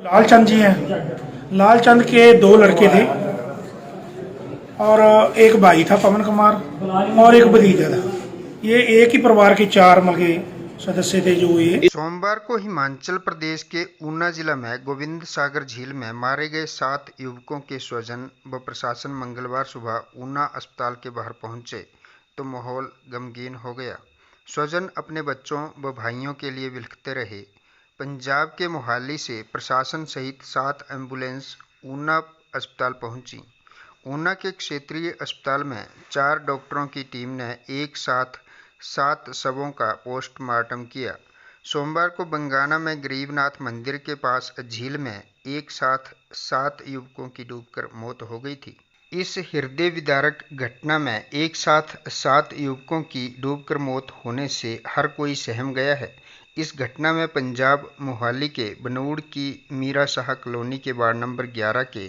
लालचंद जी हैं। लालचंद के दो लड़के थे और एक भाई था पवन कुमार और एक भतीजा था। ये एक ही परिवार के चार मगे सदस्य थे जो ये। सोमवार को हिमाचल प्रदेश के ऊना जिला में गोविंद सागर झील में मारे गए 7 युवकों के स्वजन व प्रशासन मंगलवार सुबह ऊना अस्पताल के बाहर पहुंचे तो माहौल गमगीन हो गया। स्वजन अपने बच्चों व भाइयों के लिए बिलखते रहे। पंजाब के मोहाली से प्रशासन सहित 7 एम्बुलेंस ऊना अस्पताल पहुंची। ऊना के क्षेत्रीय अस्पताल में 4 डॉक्टरों की टीम ने एक साथ 7 शवों का पोस्टमार्टम किया। सोमवार को बंगाना में गरीबनाथ मंदिर के पास झील में एक साथ 7 युवकों की डूबकर मौत हो गई थी। इस हृदय विदारक घटना में एक साथ 7 युवकों की डूबकर मौत होने से हर कोई सहम गया है। इस घटना में पंजाब मोहाली के बनूड़ की मीरा शाह कॉलोनी के वार्ड नंबर 11 के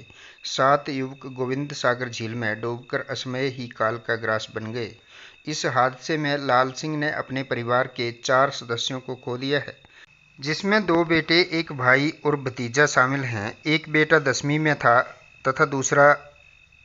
7 युवक गोविंद सागर झील में डूबकर असमय ही काल का ग्रास बन गए। इस हादसे में लाल सिंह ने अपने परिवार के 4 सदस्यों को खो दिया है, जिसमें 2 बेटे, एक भाई और भतीजा शामिल हैं। एक बेटा 10वीं में था तथा दूसरा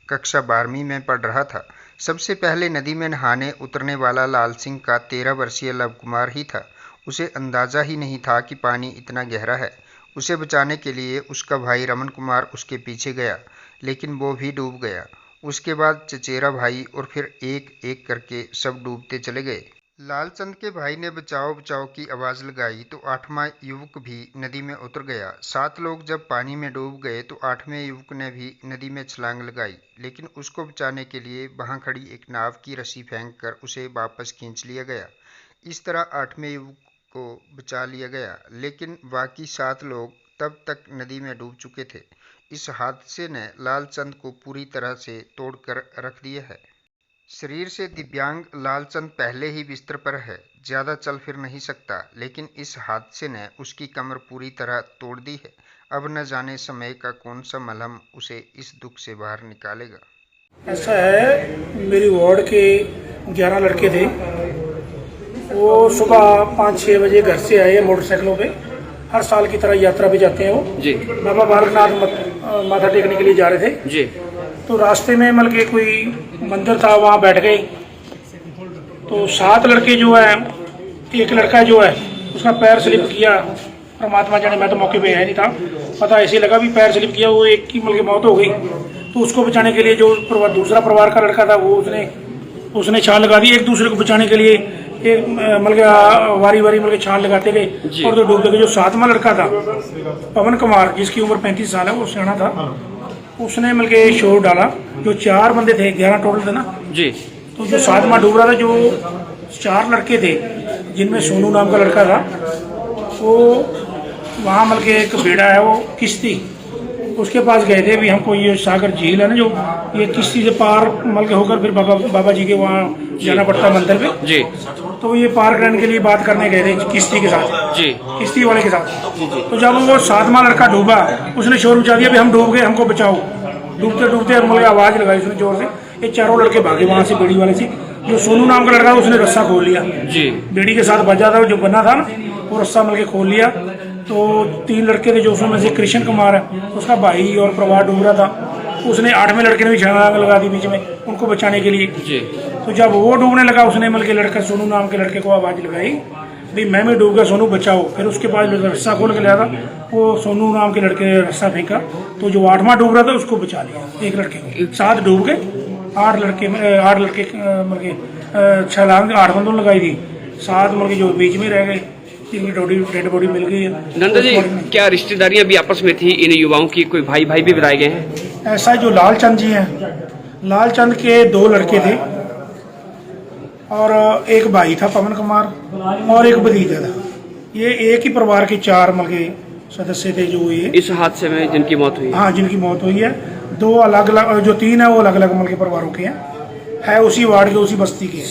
कक्षा 12वीं में पढ़ रहा था। सबसे पहले नदी में नहाने उतरने वाला लाल सिंह का 13 वर्षीय लव कुमार ही था। उसे अंदाज़ा ही नहीं था कि पानी इतना गहरा है। उसे बचाने के लिए उसका भाई रमन कुमार उसके पीछे गया, लेकिन वो भी डूब गया। उसके बाद चचेरा भाई और फिर एक एक करके सब डूबते चले गए। लालचंद के भाई ने बचाओ बचाओ की आवाज़ लगाई तो 8वां युवक भी नदी में उतर गया। 7 लोग जब पानी में डूब गए तो 8वें युवक ने भी नदी में छलांग लगाई, लेकिन उसको बचाने के लिए वहां खड़ी एक नाव की रस्सी फेंककर उसे वापस खींच लिया गया। इस तरह 8वें युवक को बचा लिया गया, लेकिन बाकी 7 लोग तब तक नदी में डूब चुके थे। इस हादसे ने लालचंद को पूरी तरह से तोड़कर रख दिया है। शरीर से दिव्यांग लालचंद पहले ही बिस्तर पर है, ज़्यादा चल फिर नहीं सकता, लेकिन इस हादसे ने उसकी कमर पूरी तरह तोड़ दी है। अब न जाने समय का कौन सा मलहम उसे इस दुख से बाहर निकालेगा। ऐसा है, मेरी वार्ड के 11 लड़के थे। वो सुबह 5-6 बजे घर से आए मोटरसाइकिलों पे। हर साल की तरह यात्रा पे जाते हैं वो जी। बाबा बालकनाथ माथा टेकने के लिए जा रहे थे जी। तो रास्ते में मतलब के कोई मंदिर था, वहाँ बैठ गए। तो 7 लड़के जो है, एक लड़का जो है उसका पैर स्लिप किया। परमात्मा जाने, मैं तो मौके पे है नहीं था, पता ऐसे लगा भी पैर स्लिप किया, वो एक की मतलब मौत हो गई। तो उसको बचाने के लिए जो दूसरा परिवार का लड़का था वो उसने छाल लगा दी। एक दूसरे को बचाने के लिए एक वारी मतलब छाल लगाते गए और तो डूबते गए। जो 7वां लड़का था पवन कुमार, जिसकी उम्र 35 साल है, वो सियाना था, उसने मतलब शोर डाला। जो 4 बंदे थे, 11 टोटल थे ना जी। तो जो 7वां डूब रहा था, जो 4 लड़के थे जिनमें सोनू नाम का लड़का था, वो वहाँ मतलब एक बेड़ा है, वो किश्ती, उसके पास गए थे। भी हमको ये सागर झील है ना, जो ये किश्ती से पार मतलब होकर फिर बाबा जी के वहाँ जाना पड़ता है मंदिर पे जी। तो ये पार करने के लिए बात करने गए थे किश्ती के साथ जी, किश्ती वाले के साथ। तो जब वो 7वां लड़का डूबा, उसने शोर मचा दिया भी हम डूब गए, हमको बचाओ। डूबते डूबते मतलब आवाज़ लगाई उसने जोर से। ये चारों लड़के भागे वहाँ से बेड़ी वाले से। जो सोनू नाम का लड़का, उसने रस्सा खोल लिया जी, बेड़ी के साथ बजा था जो बना था ना, वो रस्सा मतलब खोल लिया। तो 3 लड़के थे, जो उसमें से कृष्ण कुमार है, उसका भाई और प्रवाह डूब रहा था। उसने 8वें लड़के ने भी छलांग लगा दी बीच में उनको बचाने के लिए जी। तो जब वो डूबने लगा, उसने मतलब के लड़का सोनू नाम के लड़के को आवाज़ लगाई भाई मैं भी डूब गया, सोनू बचाओ। फिर उसके पास रस्सा खोल के लाया था, वो सोनू नाम के लड़के ने रस्सा फेंका, तो जो 8वां डूब रहा था उसको बचा लिया, एक लड़के को। 7 डूब गए, 8 लड़के मतलब छलांग 8 बंदों लगाई थी, 7 मतलब जो बीच में रह गए, डेड बॉडी मिल गई है। नंदा जी, क्या रिश्तेदारियां भी आपस में थी इन युवाओं की? कोई भाई भी बताए गए हैं? ऐसा जो लालचंद जी हैं, लालचंद के 2 लड़के थे और एक भाई था पवन कुमार और एक भतीजा था। ये एक ही परिवार के 4 मतलब सदस्य थे जो ये इस हादसे में जिनकी मौत हुई। हाँ, जिनकी मौत हुई है। 2 अलग अलग, जो 3 है वो अलग अलग मतलब परिवारों के हैं, है उसी वार्ड के, उसी बस्ती के।